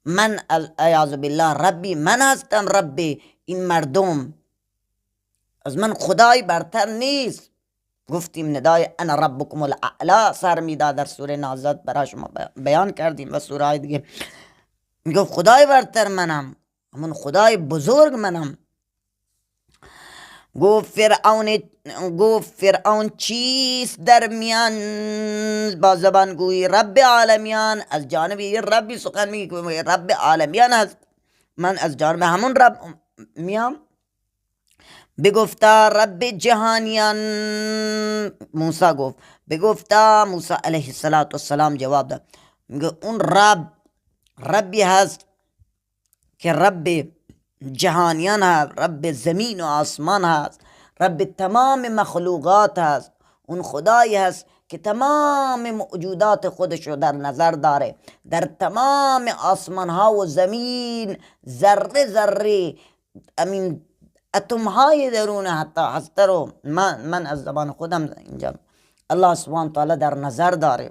من اعاذ بالله ربی من هستم، رب این مردم، از من خدای برتر نیست. گفتیم ندای انا ربکم الاعلا سر میداد در سوره نازات برای شما بیان کردیم و سوره های دیگه. میگه خدای برتر منم، همون خدای بزرگ منم. گفت فرعون چیست در میان با زبان گویی رب عالمیان، از جانب این ربی سخن میگه رب عالمیان هست، من از جانب همون رب میام. بگفتا رب جهانیان، موسی گفت، بگفتا موسی علیه السلام جواب داد، میگه اون ربی هست که رب جهانیان هست، رب زمین و آسمان هست، رب تمام مخلوقات هست. اون خدایی هست که تمام موجودات خودش رو در نظر داره، در تمام آسمان ها و زمین ذره ذره امین اتم های درون حتی هسته رو من از زبان خودم اینجا الله سبحانه تعالی در نظر داره.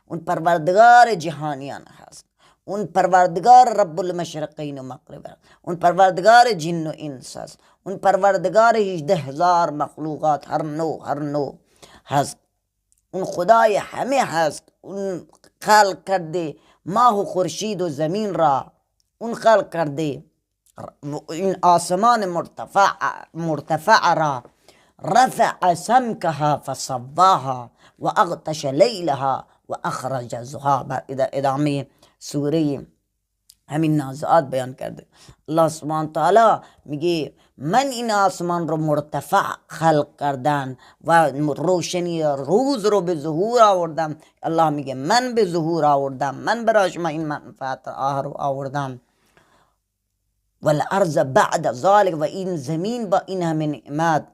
اون پروردگار جهانیان هست، اون پروردگار رب المشرقین و مغرب، اون پروردگار جن و انس هست، اون پروردگار 18,000 مخلوقات هر نوع هست. اون خدای همه هست. اون خلق کرده ماه و خورشید و زمین را، اون خلق کرده این آسمان مرتفع را، رفع سمکها فصواها و اغطش لیلها و اخرج ضحاها. بر ادامه سوره همین نازعات بیان کرده. الله سبحانه تعالی میگه من این آسمان رو مرتفع خلق کردن و روشنی روز رو به ظهور آوردم. الله میگه من به ظهور آوردم، من برای شما این منفعت رو آوردم. والارض بعد ذلك، و این زمین با این همه نعمت،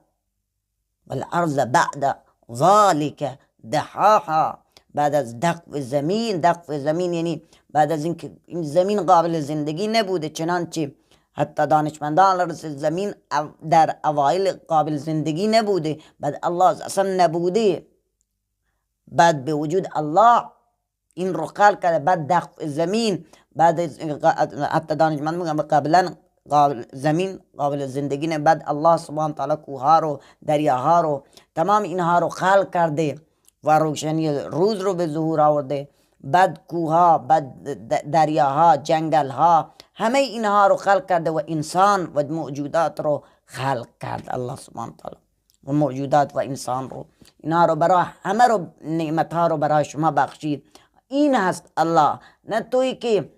والارض بعد ذلك دحاها، بعد از دقف زمین یعنی بعد از اینکه این زمین قابل زندگی نبوده، چنانچه حتی دانشمندان رسید زمین در اوایل قابل زندگی نبوده، بعد الله اصلا نبوده، بعد به وجود الله این رو خلق کرده، بعد دقف زمین، بعد حتی دانشمند میگن قبلا زمین قابل زندگی نه، بعد الله سبحانه تعالی کوها رو، دریاها رو، تمام اینها رو خلق کرده و روشنی روز رو به ظهور آورده. بعد کوها، بعد دریاها، جنگلها، همه اینها رو خلق کرده و انسان و موجودات رو خلق کرد الله سبحانه تعالی، و موجودات و انسان رو، اینها رو برای همه رو نعمتها رو برای شما بخشید. این هست الله، نه تویی که